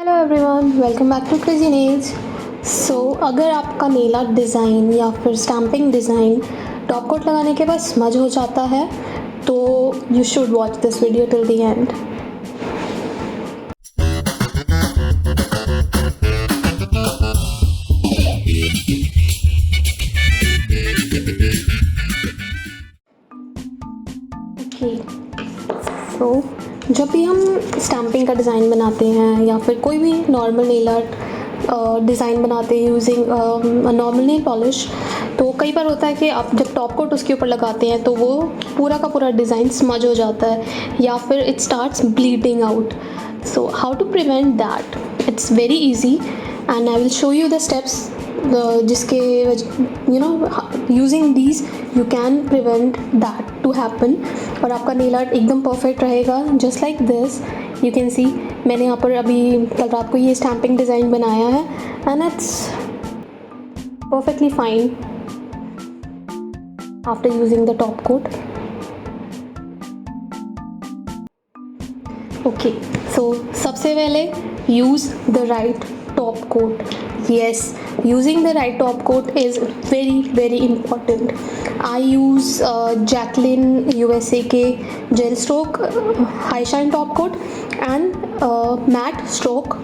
Hello everyone, welcome back to Crazy Nails. So अगर आपका nail art design या फिर स्टैम्पिंग डिज़ाइन टॉप कोट लगाने के बाद स्मज हो जाता है तो you should watch this video till the end. Okay, so जब भी हम स्टैम्पिंग का डिज़ाइन बनाते हैं या फिर कोई भी नॉर्मल नेल आर्ट डिज़ाइन बनाते हैं यूजिंग नॉर्मल नेल पॉलिश, तो कई बार होता है कि आप जब टॉप कोट उसके ऊपर लगाते हैं तो वो पूरा का पूरा डिज़ाइन स्मज हो जाता है या फिर it starts bleeding out. So how to prevent that? It's very easy and I will show you the steps जिसके using these you can prevent that to happen और आपका नेल आर्ट एकदम perfect रहेगा। Just like this you can see, मैंने यहाँ पर अभी कल रात को ये स्टैम्पिंग डिज़ाइन बनाया है and it's perfectly fine after using the top coat. Okay, so सबसे पहले use the right top coat. Yes, using the right top coat is very important. I use Jaclyn USA के gel stroke high shine top coat and matte stroke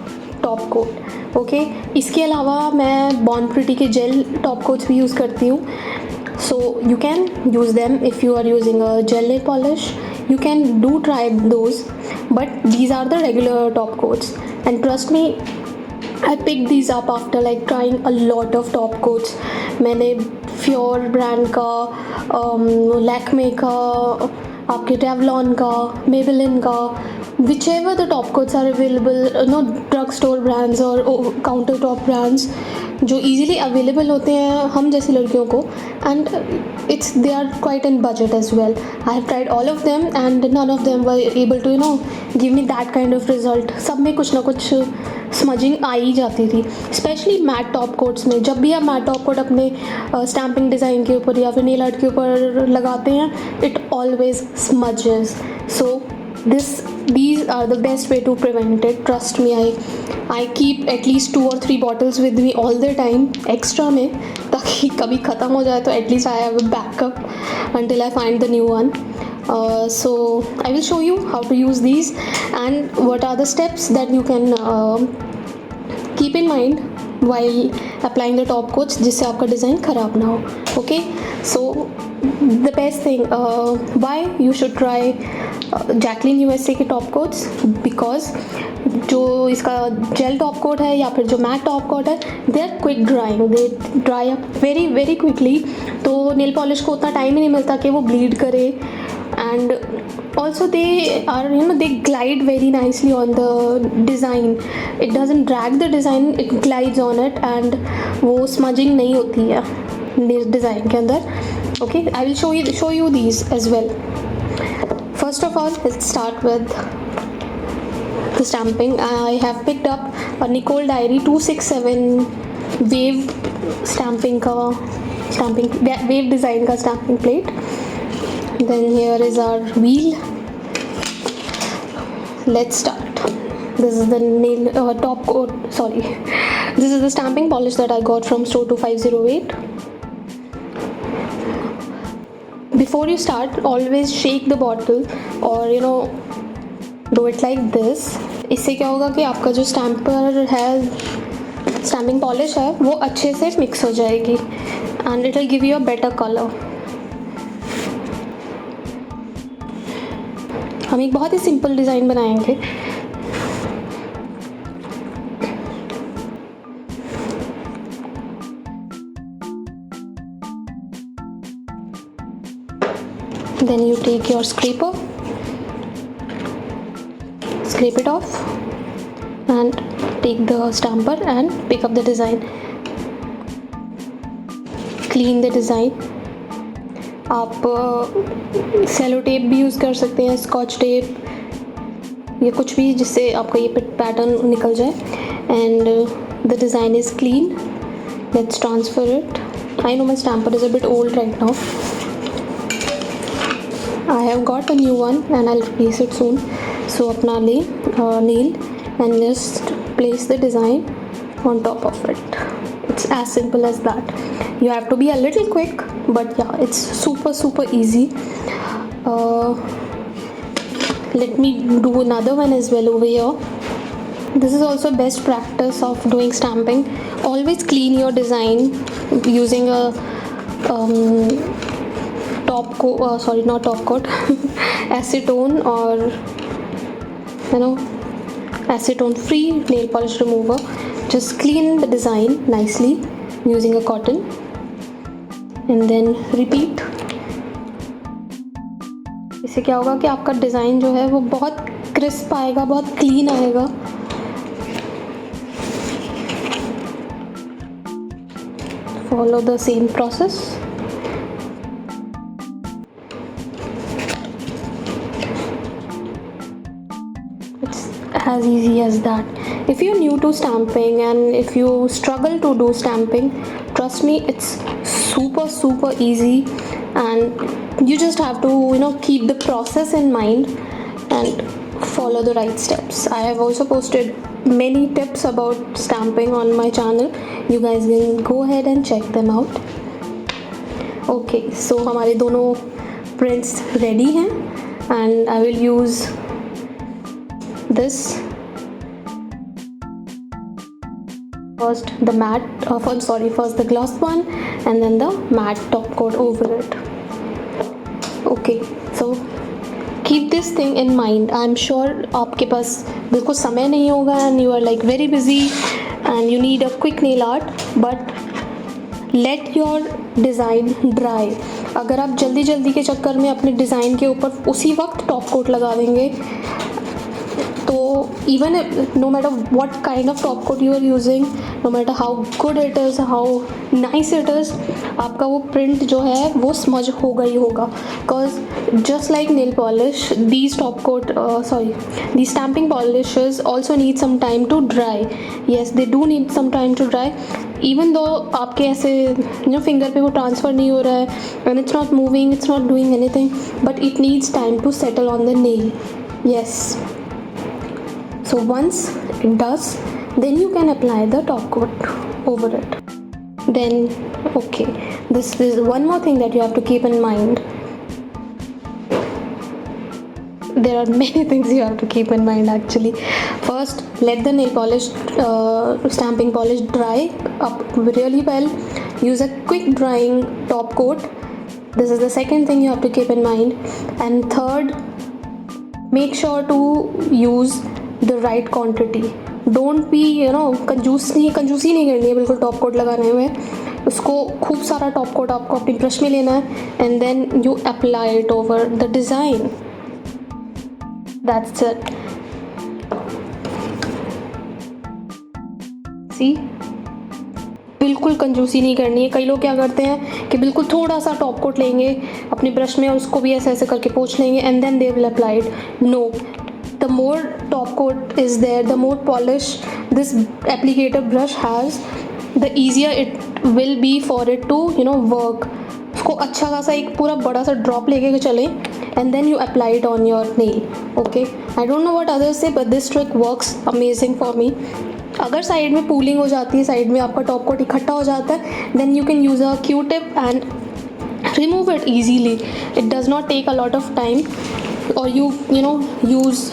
top coat. Okay, इसके अलावा मैं Born Pretty के gel top coats भी use करती हूँ. So you can use them if you are using a gel nail polish. You can try those, but these are the regular top coats and trust me, I picked these up after like trying a lot of top coats. मैंने Fior brand का, लैक्मे का, आपके Revlon का, Maybelline का, whichever the top coats are available, no drug store brands और counter top brands जो easily available होते हैं हम जैसी लड़कियों को, and they are quite in budget as well. I have tried all of them and none of them were able to give me that kind of result. सब में कुछ ना कुछ स्मजिंग आ ही जाती थी, स्पेशली मैट टॉप कोट्स में। जब भी आप मैट टॉप कोट अपने स्टैम्पिंग डिज़ाइन के ऊपर या फिर नेल आर्ट के ऊपर लगाते हैं, it always smudges. So these are the best way to prevent it. Trust me, I keep at least 2 or 3 bottles with me all the time extra में, ताकि कभी ख़त्म हो जाए तो at least I have a backup until I find the new one. So I will show you how to use these and what are the steps that you can keep in mind while applying the top coats जिससे आपका design ख़राब ना हो. Okay, so the best thing why you should try Jaclyn USA के top quotes, because जो इसका jail top coat है या फिर जो मैट टॉप कोट है, they are quick drying, they dry up very quickly, तो नेल पॉलिश को उतना टाइम ही नहीं मिलता कि वो ब्लीड करे and also they are they glide very nicely on the design. It doesn't drag the design, it glides on it and वो smudging नहीं होती है डिज़ाइन के अंदर. Okay, I will show you these as well. First of all, let's start with the stamping. I have picked up a Nicole Diary 267 wave wave design का stamping plate. Then here is our wheel. Let's start. This is the nail top coat. Sorry, this is the stamping polish that I got from store 2508. Before you start, always shake the bottle or do it like this. इससे क्या होगा कि आपका जो stamping polish है वो अच्छे से मिक्स हो जाएगी and it will give you a better color. हम एक बहुत ही सिंपल डिज़ाइन बनाएंगे. Then you take your scraper, scrape it off and take the stamper and pick up the design. Clean the design. आप cello tape भी use कर सकते हैं, scotch tape या कुछ भी जिससे आपका ये पैटर्न निकल जाए. And the design is clean. Let's transfer it. I know my stamper is a bit old right now. I have got a new one and I'll replace it soon. So अपना ले nail and just place the design on top of it. It's as simple as that. You have to be a little quick, but yeah, it's super easy. Let me do another one as well over here. This is also best practice of doing stamping. Always clean your design using a not top coat, acetone, or acetone free nail polish remover. Just clean the design nicely using a cotton and then repeat. इससे क्या होगा कि आपका design जो है वो बहुत crisp आएगा, बहुत क्लीन आएगा. Follow the same process. It's as easy as that. If you're new to stamping and if you struggle to do stamping, trust me, it's super easy, and you just have to keep the process in mind and follow the right steps. I have also posted many tips about stamping on my channel. You guys can go ahead and check them out. Okay, so हमारे दोनों prints ready हैं, and I will use this. First the matte, first the gloss one, and then the matte top coat over it. Okay, so keep this thing in mind. I'm sure आपके पास बिल्कुल समय नहीं होगा and you are like very busy and you need a quick nail art, but let your design dry. अगर आप जल्दी के चक्कर में अपने डिज़ाइन के ऊपर उसी वक्त टॉप कोट लगा देंगे, तो even no matter what kind of top coat you are using, no matter how good it is, how nice it is, आपका वो print जो है वो smudge होगा ही होगा. Cause just like nail polish, these these stamping polishes also need some time to dry. Yes, they do need some time to dry. Even though आपके ऐसे finger पे वो transfer नहीं हो रहा है and it's not moving, it's not doing anything, but it needs time to settle on the nail. Yes. So once it does, then you can apply the top coat over it. Then okay, this is one more thing that you have to keep in mind. There are many things you have to keep in mind actually. First, let the nail polish stamping polish dry up really well. Use a quick drying top coat. This is the second thing you have to keep in mind. And third, make sure to use the right quantity. Don't be कंजूसी नहीं करनी है बिल्कुल top coat लगाने में. उसको खूब सारा टॉप कोट आपको अपनी ब्रश में लेना है and then you apply it over the design. That's it. See, बिल्कुल कंजूसी नहीं करनी है. कई लोग क्या करते हैं कि बिल्कुल थोड़ा सा टॉप कोट लेंगे अपनी ब्रश में और उसको भी ऐसे करके पोंछ लेंगे and then they will apply it. No. The more top coat is there, the more polish this applicator brush has, the easier it will be for it to work. उसको अच्छा खासा एक पूरा बड़ा सा ड्रॉप लेके चलें and then you apply it on your nail. Okay, I don't know what others say, but this trick works amazing for me. अगर साइड में पूलिंग हो जाती है, साइड में आपका टॉप कोट इकट्ठा हो जाता है, then you can use a Q-tip and remove it easily. It does not take a lot of time. और use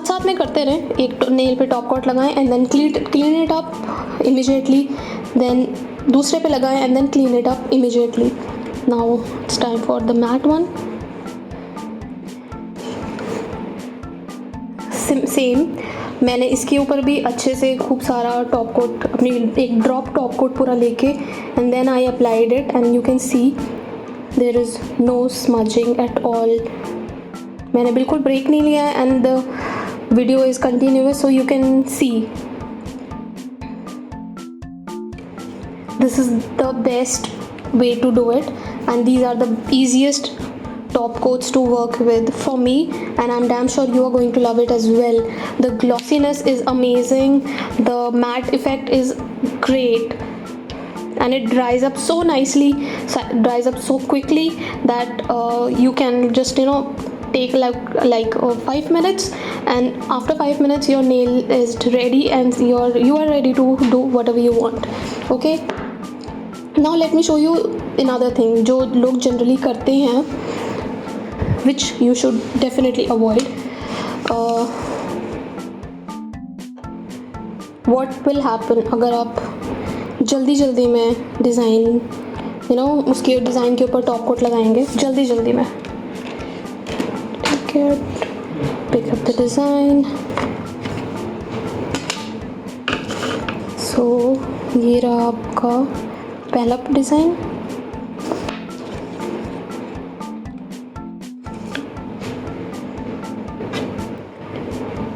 साथ में करते रहें. एक नेल पे टॉप कोट लगाएं and then clean it up immediately. Then दूसरे पे लगाएं and then clean it up immediately. Now it's time for the matte one. Same. मैंने इसके ऊपर भी अच्छे से खूब सारा टॉप कोट अपनी एक ड्रॉप टॉप कोट पूरा लेके and then I applied it and you can see there is no smudging at all. मैंने बिल्कुल ब्रेक नहीं लिया है and the video is continuous so you can see. This is the best way to do it and these are the easiest top coats to work with for me and I'm damn sure you are going to love it as well. The glossiness is amazing, the matte effect is great and it dries up so nicely, dries up so quickly that you can just take like 5 minutes, and after 5 minutes your nail is ready and you are ready to do whatever you want. Okay, now let me show you another thing जो लोग generally करते हैं, which you should definitely avoid. What will happen अगर आप जल्दी में design उसके design के ऊपर टॉप कोट लगाएंगे जल्दी में. ठीक है, पिक अप द डिज़ाइन. सो ये रहा आपका पहला डिज़ाइन.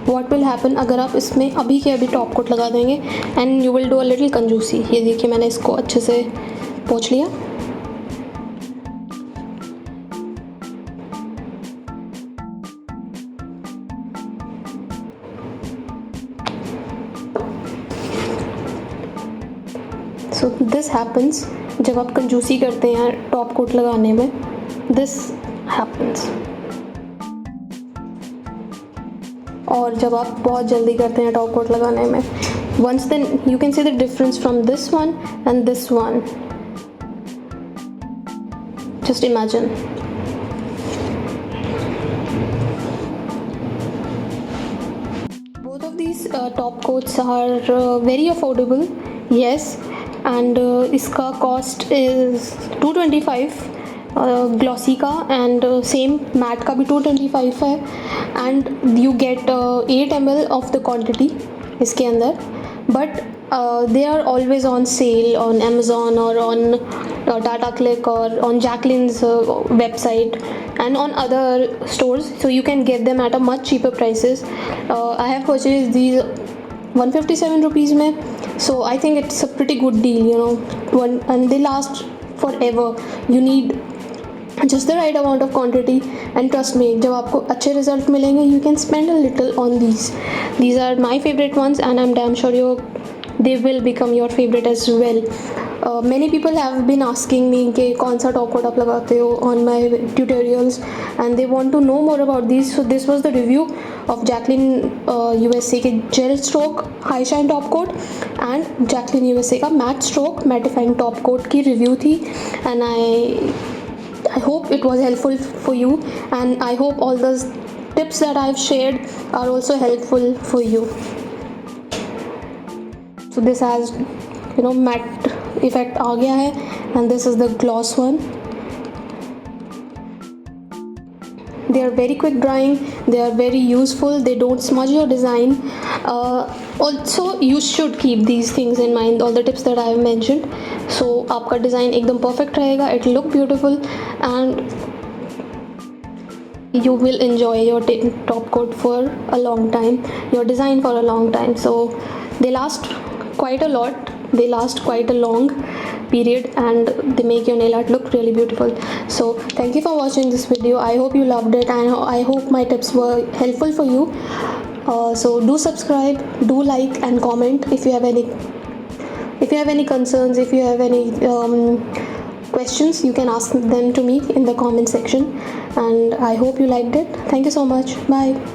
What will happen अगर आप इसमें अभी के अभी टॉप कोट लगा देंगे, and you will do a little कंजूसी. ये देखिए मैंने इसको अच्छे से पोंछ लिया. सो दिस हैपन्स जब आप कंजूसी करते हैं टॉप कोट लगाने में. This happens. और जब आप बहुत जल्दी करते हैं टॉप कोट लगाने में, once then you can see the difference from this one and this one. Just imagine. Both of these top coats are very affordable. Yes, and इसका cost is 225. ग्लॉसी का, एंड सेम मैट का भी 225 है, and you get 8 ml of the quantity इसके अंदर. But they are always on sale on Amazon और on Tata Cliq और on Jaclyn's website and on other stores, so you can get them at a much cheaper prices. I have purchased these 157 rupees mein, so I think it's a pretty good deal, and they last forever. You need just the right amount of quantity, and trust me, जब आपको अच्छे result मिलेंगे, you can spend a little on these are my favorite ones, and I'm damn sure they will become your favorite as well. Many people have been asking me कि कौन सा top coat आप लगाते हो on my tutorials, and they want to know more about these. So this was the review of Jaclyn USA के gel stroke high shine top coat and Jaclyn USA का matte stroke mattifying top coat की review थी, and I hope it was helpful for you, and I hope all the tips that I've shared are also helpful for you. So this has matte effect आ गया है, and this is the gloss one. They are very quick drying, they are very useful, they don't smudge your design. Also you should keep these things in mind, all the tips that I have mentioned. So आपका design एकदम perfect रहेगा, it will look beautiful, and you will enjoy your top coat for a long time, your design for a long time. So they last quite a lot, they last quite a long period, and they make your nail art look really beautiful. So thank you for watching this video. I hope you loved it, and I hope my tips were helpful for you. So do subscribe, do like and comment if you have any concerns, if you have any questions, you can ask them to me in the comment section. And I hope you liked it. Thank you so much. Bye.